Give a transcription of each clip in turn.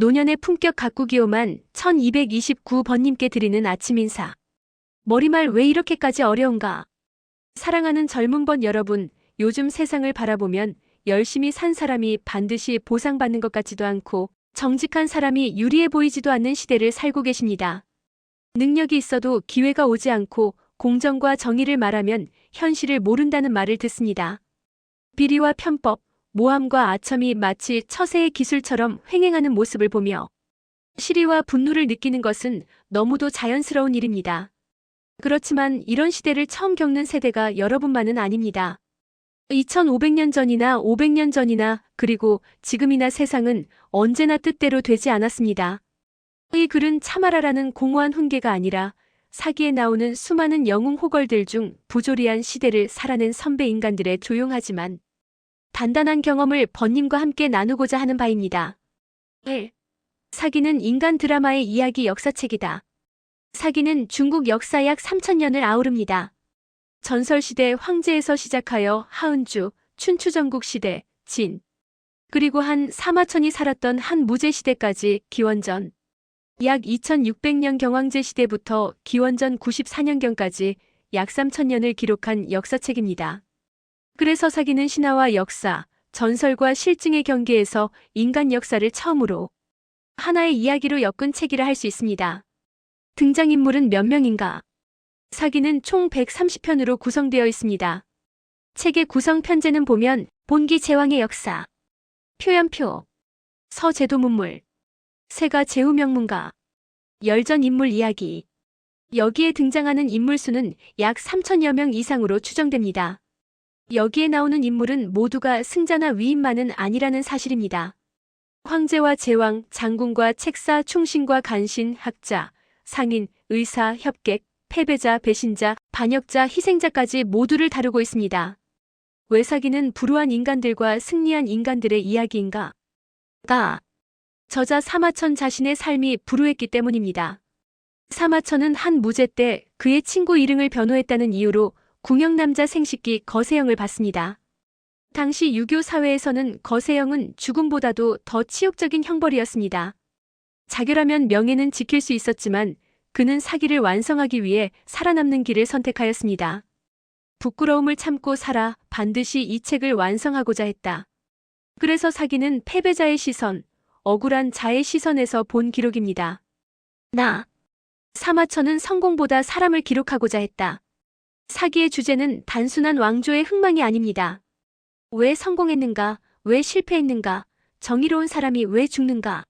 노년의 품격 가꾸기요만 1229번님께 드리는 아침 인사. 머리말 왜 이렇게까지 어려운가? 사랑하는 젊은 번 여러분, 요즘 세상을 바라보면 열심히 산 사람이 반드시 보상받는 것 같지도 않고 정직한 사람이 유리해 보이지도 않는 시대를 살고 계십니다. 능력이 있어도 기회가 오지 않고 공정과 정의를 말하면 현실을 모른다는 말을 듣습니다. 비리와 편법, 모함과 아첨이 마치 처세의 기술처럼 횡행하는 모습을 보며 시리와 분노를 느끼는 것은 너무도 자연스러운 일입니다. 그렇지만 이런 시대를 처음 겪는 세대가 여러분만은 아닙니다. 2500년 전이나 500년 전이나 그리고 지금이나 세상은 언제나 뜻대로 되지 않았습니다. 이 글은 참아라라는 공허한 훈계가 아니라 사기에 나오는 수많은 영웅 호걸들 중 부조리한 시대를 살아낸 선배 인간들의 조용하지만 단단한 경험을 번님과 함께 나누고자 하는 바입니다. 1. 사기는 인간 드라마의 이야기 역사책이다. 사기는 중국 역사 약 3000년을 아우릅니다. 전설시대 황제에서 시작하여 하은주, 춘추전국 시대, 진, 그리고 한 사마천이 살았던 한 무제시대까지 기원전 약 2600년 경황제 시대부터 기원전 94년경까지 약 3000년을 기록한 역사책입니다. 그래서 사기는 신화와 역사, 전설과 실증의 경계에서 인간 역사를 처음으로 하나의 이야기로 엮은 책이라 할 수 있습니다. 등장인물은 몇 명인가? 사기는 총 130편으로 구성되어 있습니다. 책의 구성 편제는 보면 본기 제왕의 역사, 표연표, 서제도문물, 세가 제후명문가, 열전 인물 이야기. 여기에 등장하는 인물 수는 약 3000여 명 이상으로 추정됩니다. 여기에 나오는 인물은 모두가 승자나 위인만은 아니라는 사실입니다. 황제와 제왕, 장군과 책사, 충신과 간신, 학자, 상인, 의사, 협객, 패배자, 배신자, 반역자, 희생자까지 모두를 다루고 있습니다. 왜 사기는 불우한 인간들과 승리한 인간들의 이야기인가? 저자 사마천 자신의 삶이 불우했기 때문입니다. 사마천은 한 무제 때 그의 친구 일흥을 변호했다는 이유로 궁형남자 생식기 거세형을 받습니다. 당시 유교 사회에서는 거세형은 죽음보다도 더 치욕적인 형벌이었습니다. 자결하면 명예는 지킬 수 있었지만 그는 사기를 완성하기 위해 살아남는 길을 선택하였습니다. 부끄러움을 참고 살아 반드시 이 책을 완성하고자 했다. 그래서 사기는 패배자의 시선, 억울한 자의 시선에서 본 기록입니다. 사마천은 성공보다 사람을 기록하고자 했다. 사기의 주제는 단순한 왕조의 흥망이 아닙니다. 왜 성공했는가? 왜 실패했는가? 정의로운 사람이 왜 죽는가?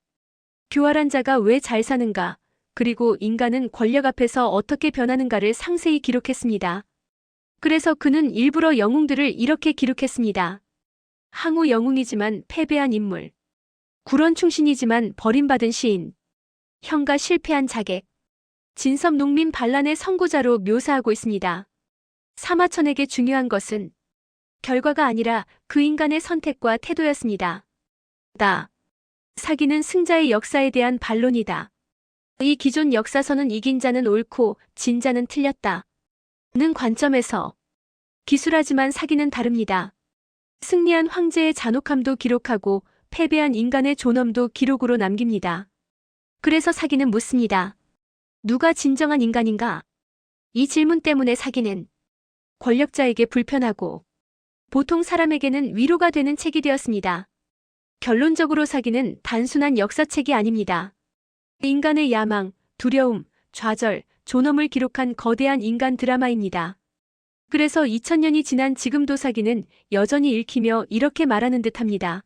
교활한 자가 왜 잘 사는가? 그리고 인간은 권력 앞에서 어떻게 변하는가를 상세히 기록했습니다. 그래서 그는 일부러 영웅들을 이렇게 기록했습니다. 항우 영웅이지만 패배한 인물. 굴언 충신이지만 버림받은 시인. 형가 실패한 자객. 진섭 농민 반란의 선구자로 묘사하고 있습니다. 사마천에게 중요한 것은 결과가 아니라 그 인간의 선택과 태도였습니다. 사기는 승자의 역사에 대한 반론이다. 이 기존 역사서는 이긴 자는 옳고 진 자는 틀렸다. 는 관점에서 기술하지만 사기는 다릅니다. 승리한 황제의 잔혹함도 기록하고 패배한 인간의 존엄도 기록으로 남깁니다. 그래서 사기는 묻습니다. 누가 진정한 인간인가? 이 질문 때문에 사기는 권력자에게 불편하고 보통 사람에게는 위로가 되는 책이 되었습니다. 결론적으로 사기는 단순한 역사책이 아닙니다. 인간의 야망, 두려움, 좌절, 존엄을 기록한 거대한 인간 드라마입니다. 그래서 2000년이 지난 지금도 사기는 여전히 읽히며 이렇게 말하는 듯합니다.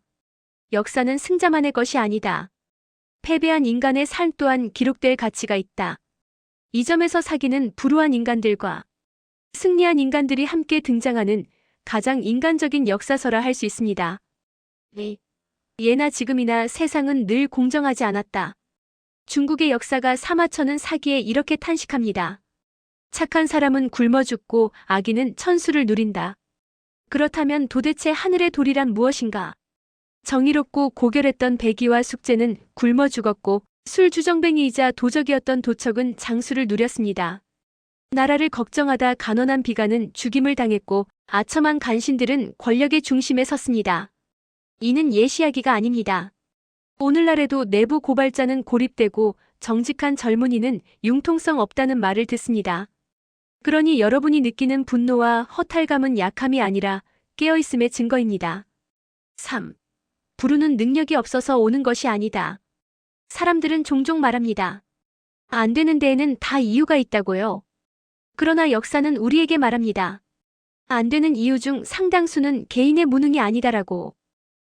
역사는 승자만의 것이 아니다. 패배한 인간의 삶 또한 기록될 가치가 있다. 이 점에서 사기는 불우한 인간들과 승리한 인간들이 함께 등장하는 가장 인간적인 역사서라 할 수 있습니다. 예나 지금이나 세상은 늘 공정하지 않았다. 중국의 역사가 사마천은 사기에 이렇게 탄식합니다. 착한 사람은 굶어 죽고 악인은 천수를 누린다. 그렇다면 도대체 하늘의 도리란 무엇인가? 정의롭고 고결했던 백의와 숙제는 굶어 죽었고 술주정뱅이이자 도적이었던 도척은 장수를 누렸습니다. 나라를 걱정하다 간언한 비가는 죽임을 당했고 아첨한 간신들은 권력의 중심에 섰습니다. 이는 예시하기가 아닙니다. 오늘날에도 내부 고발자는 고립되고 정직한 젊은이는 융통성 없다는 말을 듣습니다. 그러니 여러분이 느끼는 분노와 허탈감은 약함이 아니라 깨어있음의 증거입니다. 3. 부르는 능력이 없어서 오는 것이 아니다. 사람들은 종종 말합니다. 안 되는 데에는 다 이유가 있다고요. 그러나 역사는 우리에게 말합니다. 안 되는 이유 중 상당수는 개인의 무능이 아니다라고.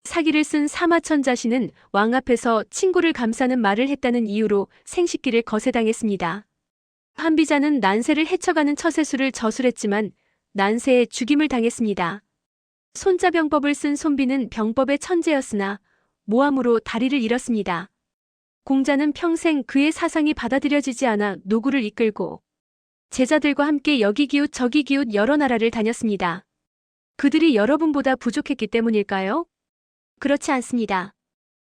사기를 쓴 사마천 자신은 왕 앞에서 친구를 감싸는 말을 했다는 이유로 생식기를 거세당했습니다. 한비자는 난세를 헤쳐가는 처세술을 저술했지만 난세에 죽임을 당했습니다. 손자병법을 쓴 손비는 병법의 천재였으나 모함으로 다리를 잃었습니다. 공자는 평생 그의 사상이 받아들여지지 않아 노구를 이끌고 제자들과 함께 여기 기웃 저기 기웃 여러 나라를 다녔습니다. 그들이 여러분보다 부족했기 때문일까요? 그렇지 않습니다.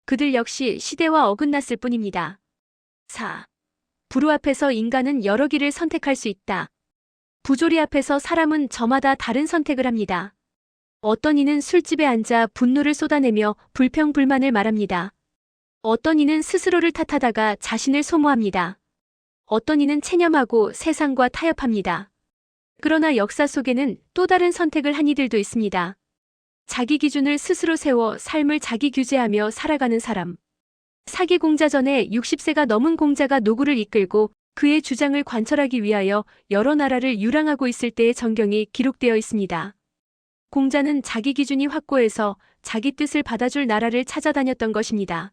그들 역시 시대와 어긋났을 뿐입니다. 4. 부루 앞에서 인간은 여러 길을 선택할 수 있다. 부조리 앞에서 사람은 저마다 다른 선택을 합니다. 어떤 이는 술집에 앉아 분노를 쏟아내며 불평불만을 말합니다. 어떤 이는 스스로를 탓하다가 자신을 소모합니다. 어떤 이는 체념하고 세상과 타협합니다. 그러나 역사 속에는 또 다른 선택을 한 이들도 있습니다. 자기 기준을 스스로 세워 삶을 자기 규제하며 살아가는 사람. 사기 공자 전에 60세가 넘은 공자가 노구를 이끌고 그의 주장을 관철하기 위하여 여러 나라를 유랑하고 있을 때의 전경이 기록되어 있습니다. 공자는 자기 기준이 확고해서 자기 뜻을 받아줄 나라를 찾아다녔던 것입니다.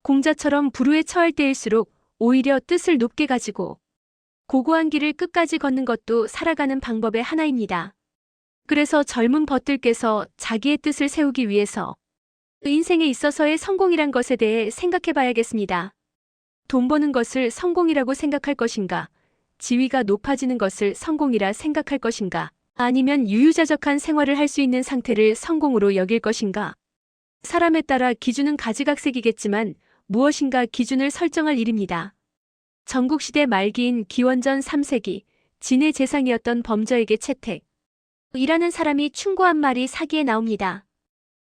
공자처럼 불우에 처할 때일수록 오히려 뜻을 높게 가지고 고고한 길을 끝까지 걷는 것도 살아가는 방법의 하나입니다. 그래서 젊은 벗들께서 자기의 뜻을 세우기 위해서 인생에 있어서의 성공이란 것에 대해 생각해 봐야겠습니다. 돈 버는 것을 성공이라고 생각할 것인가? 지위가 높아지는 것을 성공이라 생각할 것인가? 아니면 유유자적한 생활을 할 수 있는 상태를 성공으로 여길 것인가? 사람에 따라 기준은 가지각색이겠지만 무엇인가 기준을 설정할 일입니다. 전국시대 말기인 기원전 3세기 진의 재상이었던 범저에게 채택 이라는 사람이 충고한 말이 사기에 나옵니다.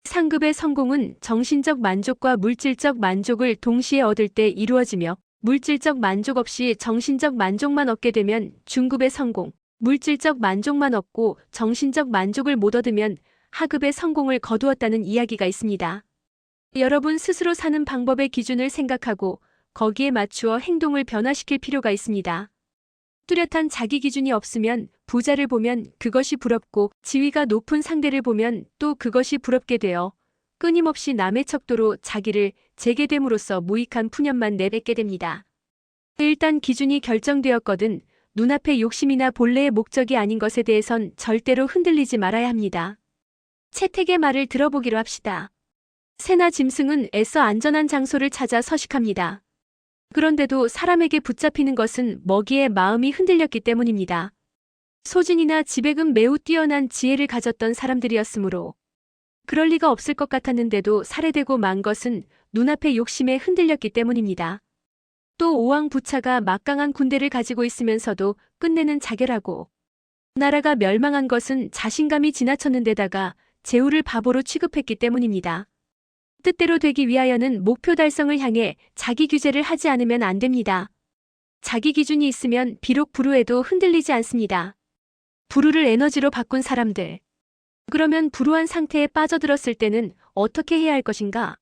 상급의 성공은 정신적 만족과 물질적 만족을 동시에 얻을 때 이루어지며 물질적 만족 없이 정신적 만족만 얻게 되면 중급의 성공, 물질적 만족만 얻고 정신적 만족을 못 얻으면 하급의 성공을 거두었다는 이야기가 있습니다. 여러분 스스로 사는 방법의 기준을 생각하고 거기에 맞추어 행동을 변화시킬 필요가 있습니다. 뚜렷한 자기 기준이 없으면 부자를 보면 그것이 부럽고 지위가 높은 상대를 보면 또 그것이 부럽게 되어 끊임없이 남의 척도로 자기를 재게됨으로써 무익한 푸념만 내뱉게 됩니다. 일단 기준이 결정되었거든 눈앞의 욕심이나 본래의 목적이 아닌 것에 대해선 절대로 흔들리지 말아야 합니다. 채택의 말을 들어보기로 합시다. 새나 짐승은 애써 안전한 장소를 찾아 서식합니다. 그런데도 사람에게 붙잡히는 것은 먹이의 마음이 흔들렸기 때문입니다. 소진이나 지백은 매우 뛰어난 지혜를 가졌던 사람들이었으므로 그럴 리가 없을 것 같았는데도 살해되고 만 것은 눈앞의 욕심에 흔들렸기 때문입니다. 또 오왕부차가 막강한 군대를 가지고 있으면서도 끝내는 자결하고 나라가 멸망한 것은 자신감이 지나쳤는데다가 제후를 바보로 취급했기 때문입니다. 뜻대로 되기 위하여는 목표 달성을 향해 자기 규제를 하지 않으면 안 됩니다. 자기 기준이 있으면 비록 불우에도 흔들리지 않습니다. 불우를 에너지로 바꾼 사람들. 그러면 불우한 상태에 빠져들었을 때는 어떻게 해야 할 것인가?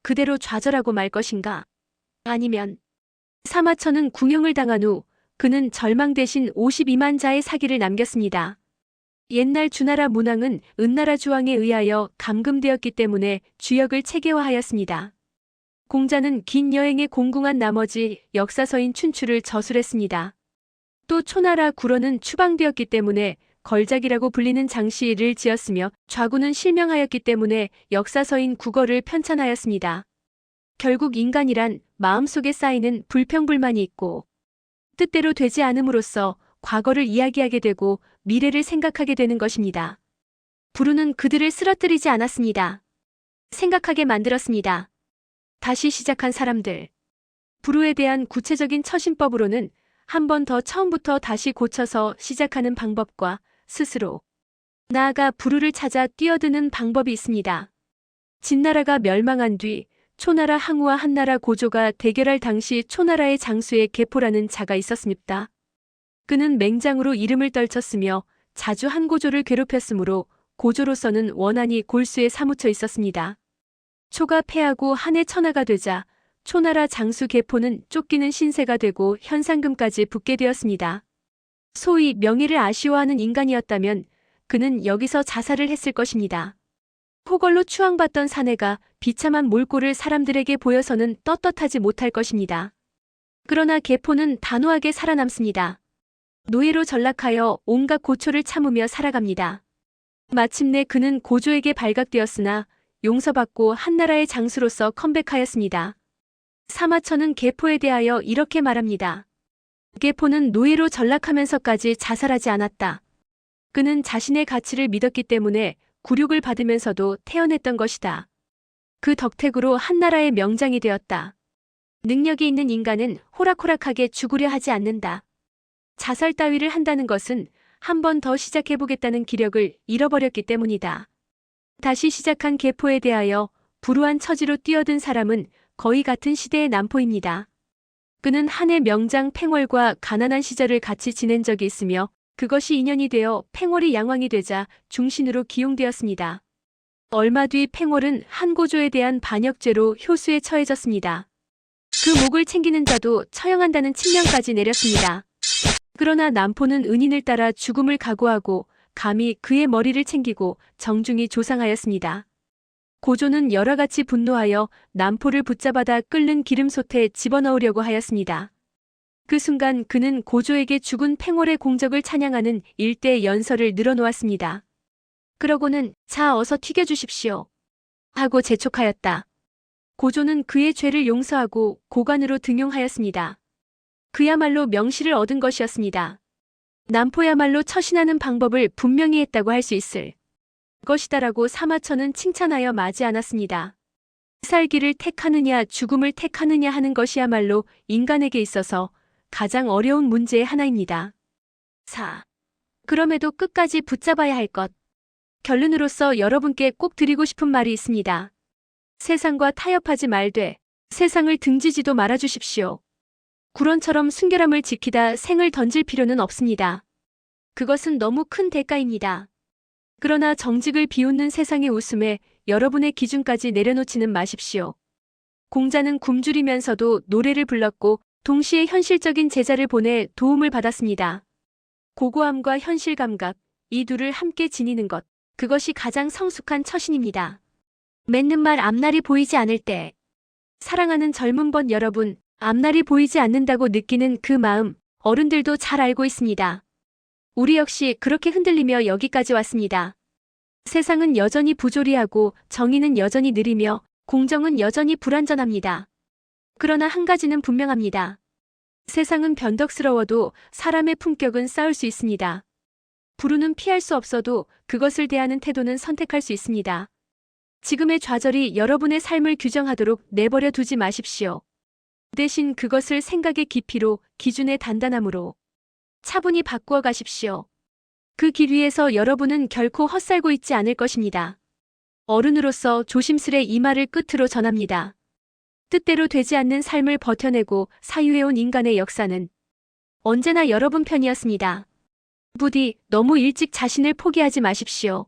그대로 좌절하고 말 것인가? 아니면 사마천은 궁형을 당한 후 그는 절망 대신 52만 자의 사기를 남겼습니다. 옛날 주나라 문왕은 은나라 주왕에 의하여 감금되었기 때문에 주역을 체계화하였습니다. 공자는 긴 여행에 공궁한 나머지 역사서인 춘추를 저술했습니다. 또 초나라 구로는 추방되었기 때문에 걸작이라고 불리는 장시를 지었으며 좌구는 실명하였기 때문에 역사서인 국어를 편찬하였습니다. 결국 인간이란 마음속에 쌓이는 불평불만이 있고 뜻대로 되지 않음으로써 과거를 이야기하게 되고 미래를 생각하게 되는 것입니다. 불우는 그들을 쓰러뜨리지 않았습니다. 생각하게 만들었습니다. 다시 시작한 사람들. 불우에 대한 구체적인 처신법으로는 한 번 더 처음부터 다시 고쳐서 시작하는 방법과 스스로 나아가 불우를 찾아 뛰어드는 방법이 있습니다. 진나라가 멸망한 뒤 초나라 항우와 한나라 고조가 대결할 당시 초나라의 장수의 계포라는 자가 있었습니다. 그는 맹장으로 이름을 떨쳤으며 자주 한고조를 괴롭혔으므로 고조로서는 원한이 골수에 사무쳐 있었습니다. 초가 패하고 한해 천하가 되자 초나라 장수 계포는 쫓기는 신세가 되고 현상금까지 붙게 되었습니다. 소위 명예를 아쉬워하는 인간이었다면 그는 여기서 자살을 했을 것입니다. 호걸로 추앙받던 사내가 비참한 몰골을 사람들에게 보여서는 떳떳하지 못할 것입니다. 그러나 계포는 단호하게 살아남습니다. 노예로 전락하여 온갖 고초를 참으며 살아갑니다. 마침내 그는 고조에게 발각되었으나 용서받고 한나라의 장수로서 컴백하였습니다. 사마천은 계포에 대하여 이렇게 말합니다. 계포는 노예로 전락하면서까지 자살하지 않았다. 그는 자신의 가치를 믿었기 때문에 굴욕을 받으면서도 태어났던 것이다. 그 덕택으로 한나라의 명장이 되었다. 능력이 있는 인간은 호락호락하게 죽으려 하지 않는다. 자살 따위를 한다는 것은 한 번 더 시작해보겠다는 기력을 잃어버렸기 때문이다. 다시 시작한 계포에 대하여 불우한 처지로 뛰어든 사람은 거의 같은 시대의 남포입니다. 그는 한해 명장 팽월과 가난한 시절을 같이 지낸 적이 있으며 그것이 인연이 되어 팽월이 양왕이 되자 중신으로 기용되었습니다. 얼마 뒤 팽월은 한고조에 대한 반역죄로 효수에 처해졌습니다. 그 목을 챙기는 자도 처형한다는 칙령까지 내렸습니다. 그러나 남포는 은인을 따라 죽음을 각오하고 감히 그의 머리를 챙기고 정중히 조상하였습니다. 고조는 여러가지 분노하여 남포를 붙잡아다 끓는 기름솥에 집어넣으려고 하였습니다. 그 순간 그는 고조에게 죽은 팽월의 공적을 찬양하는 일대 연설을 늘어놓았습니다. 그러고는 자 어서 튀겨주십시오 하고 재촉하였다. 고조는 그의 죄를 용서하고 고관으로 등용하였습니다. 그야말로 명시를 얻은 것이었습니다. 남포야말로 처신하는 방법을 분명히 했다고 할 수 있을 것이다라고 사마천은 칭찬하여 마지 않았습니다. 살기를 택하느냐 죽음을 택하느냐 하는 것이야말로 인간에게 있어서 가장 어려운 문제의 하나입니다. 4. 그럼에도 끝까지 붙잡아야 할 것. 결론으로서 여러분께 꼭 드리고 싶은 말이 있습니다. 세상과 타협하지 말되 세상을 등지지도 말아주십시오. 구런처럼 순결함을 지키다 생을 던질 필요는 없습니다. 그것은 너무 큰 대가입니다. 그러나 정직을 비웃는 세상의 웃음에 여러분의 기준까지 내려놓지는 마십시오. 공자는 굶주리면서도 노래를 불렀고 동시에 현실적인 제자를 보내 도움을 받았습니다. 고고함과 현실 감각, 이 둘을 함께 지니는 것, 그것이 가장 성숙한 처신입니다. 맺는 말 앞날이 보이지 않을 때, 사랑하는 젊은 벗 여러분, 앞날이 보이지 않는다고 느끼는 그 마음, 어른들도 잘 알고 있습니다. 우리 역시 그렇게 흔들리며 여기까지 왔습니다. 세상은 여전히 부조리하고 정의는 여전히 느리며 공정은 여전히 불완전합니다. 그러나 한 가지는 분명합니다. 세상은 변덕스러워도 사람의 품격은 쌓을 수 있습니다. 불운은 피할 수 없어도 그것을 대하는 태도는 선택할 수 있습니다. 지금의 좌절이 여러분의 삶을 규정하도록 내버려 두지 마십시오. 대신 그것을 생각의 깊이로, 기준의 단단함으로 차분히 바꾸어 가십시오. 그 길 위에서 여러분은 결코 헛살고 있지 않을 것입니다. 어른으로서 조심스레 이 말을 끝으로 전합니다. 뜻대로 되지 않는 삶을 버텨내고 사유해온 인간의 역사는 언제나 여러분 편이었습니다. 부디 너무 일찍 자신을 포기하지 마십시오.